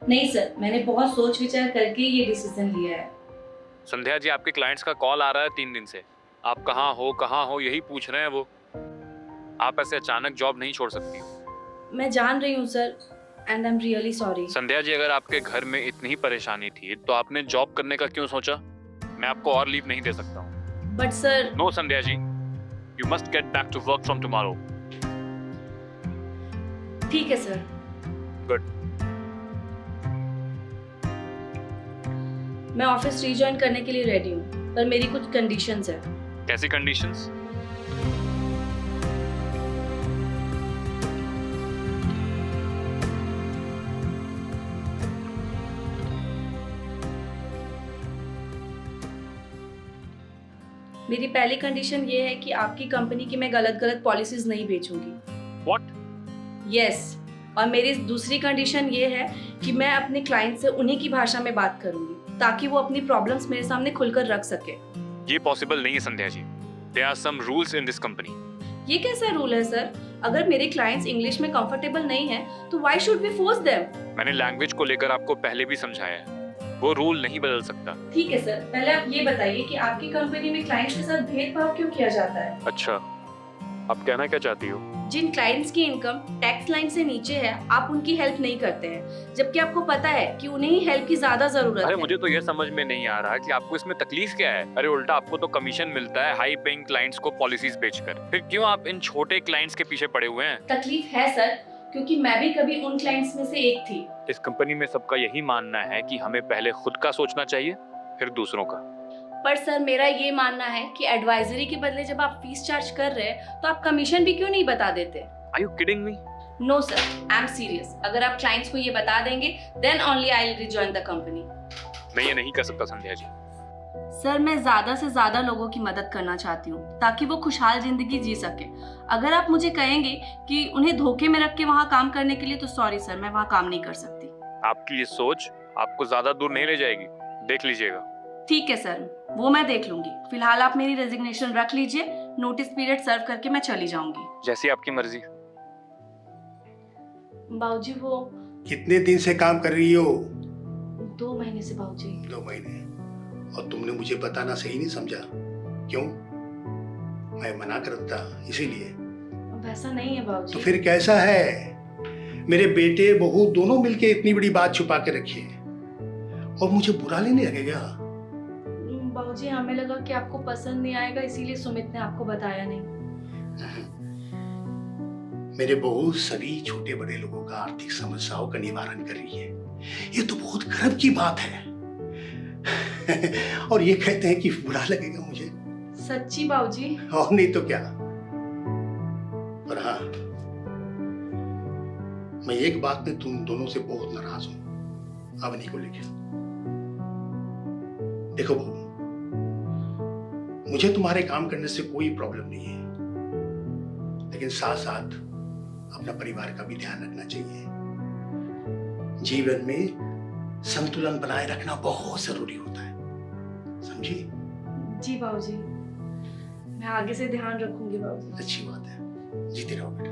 नहीं सर, मैंने बहुत सोच विचार करके ये डिसीजन लिया है। संध्या जी, आपके क्लाइंट्स का कॉल आ रहा है 3 दिन से। आप कहाँ हो यही पूछ रहे हैं वो। आप ऐसे अचानक जॉब नहीं छोड़ सकती। मैं जान रही हूँ sir, and I am really sorry. Sandhya ji, अगर आपके घर में इतनी ही परेशानी थी तो आपने जॉब करने का क्यों सोचा? मैं आपको और लीव नहीं दे सकता हूँ। But sir. No Sandhya ji, you must get back to work from tomorrow. ठीक है सर। गुड। मैं ऑफिस रीजॉइन करने के लिए रेडी हूँ, पर मेरी कुछ कंडीशंस है। कैसी कंडीशंस? मेरी पहली कंडीशन ये है कि आपकी कंपनी की मैं गलत पॉलिसीज नहीं बेचूंगी। What? यस। और मेरी दूसरी कंडीशन ये है कि मैं अपने क्लाइंट से उन्हीं की भाषा में बात करूंगी ताकि वो अपनी प्रॉब्लम्स मेरे सामने खुलकर रख सके। ये पॉसिबल नहीं है Sandhya ji. There are some rules in this company. ये कैसा रूल है सर? अगर मेरे क्लाइंट्स इंग्लिश में कंफर्टेबल नहीं है तो why should we force them? मैंने लैंग्वेज को लेकर आपको पहले भी समझाया है, वो रूल नहीं बदल सकता। ठीक है सर, पहले आप ये बताइए कि आपकी कंपनी में क्लाइंट्स के साथ भेदभाव क्यों किया जाता है? अच्छा, आप कहना क्या चाहती हो? जिन क्लाइंट्स की इनकम टैक्स लाइन से नीचे है, आप उनकी हेल्प नहीं करते हैं, जबकि आपको पता है कि उन्हें ही हेल्प की ज्यादा जरूरत है। अरे मुझे तो ये समझ में नहीं आ रहा कि आपको इसमें तकलीफ क्या है। अरे उल्टा आपको तो कमीशन मिलता है हाई पेइंग क्लाइंट्स को पॉलिसीज बेचकर। फिर क्यों आप इन छोटे क्लाइंट्स के पीछे पड़े हुए हैं? तकलीफ है सर, क्योंकि मैं भी कभी उन क्लाइंट्स में से एक थी। इस कंपनी में सबका यही मानना है कि हमें पहले खुद का सोचना चाहिए, फिर दूसरों का। पर सर, मेरा ये मानना है कि एडवाइजरी के बदले जब आप फीस चार्ज कर रहे हैं तो आप कमीशन भी क्यों नहीं बता देते? Are you kidding me? No sir, I am serious. अगर आप क्लाइंट्स को ये बता देंगे, then only I will rejoin the company. मैं ये नहीं कर सकता संध्या जी। सर, मैं ज्यादा से ज्यादा लोगों की मदद करना चाहती हूँ ताकि वो खुशहाल जिंदगी जी सके। अगर आप मुझे कहेंगे कि उन्हें धोखे में रख के वहाँ काम करने के लिए, तो सॉरी सर, मैं वहाँ काम नहीं कर सकती। आपकी ये सोच आपको ज्यादा दूर नहीं ले जाएगी, देख लीजिएगा। ठीक है सर, वो मैं देख लूंगी। फिलहाल आप मेरी रेजिग्नेशन रख लीजिए, नोटिस पीरियड सर्व करके मैं चली जाऊंगी। जैसी आपकी मर्जी। बाबूजी, वो कितने दिन से काम कर रही हो? 2 महीने से बाबूजी। 2 महीने? और तुमने मुझे बताना सही नहीं समझा? क्यों? मैं मना करता इसीलिए? वैसा नहीं है बाबूजी। तो फिर कैसा है? मेरे बेटे बहू दोनों मिलके इतनी बड़ी बात छुपा के रखी है और मुझे बुरा नहीं लगेगा? बाबूजी, हमें लगा कि आपको पसंद नहीं आएगा, इसीलिए सुमित ने आपको बताया नहीं। मेरे बहू सभी छोटे बड़े लोगों का आर्थिक समस्याओं का निवारण कर रही है। ये तो बहुत गर्व की बात है। और ये कहते हैं कि बुरा लगेगा मुझे। सच्ची बाबूजी? और नहीं तो क्या। पर हाँ, मैं एक बात में तुम दोनों से बहुत नाराज हूं, अवनी को लेकर। देखो बहू, मुझे तुम्हारे काम करने से कोई प्रॉब्लम नहीं है, लेकिन साथ साथ अपना परिवार का भी ध्यान रखना चाहिए। जीवन में संतुलन बनाए रखना बहुत जरूरी होता है, समझी? जी बाबूजी, मैं आगे से ध्यान रखूंगी बाबूजी। अच्छी बात है, जीते रहो बेटा।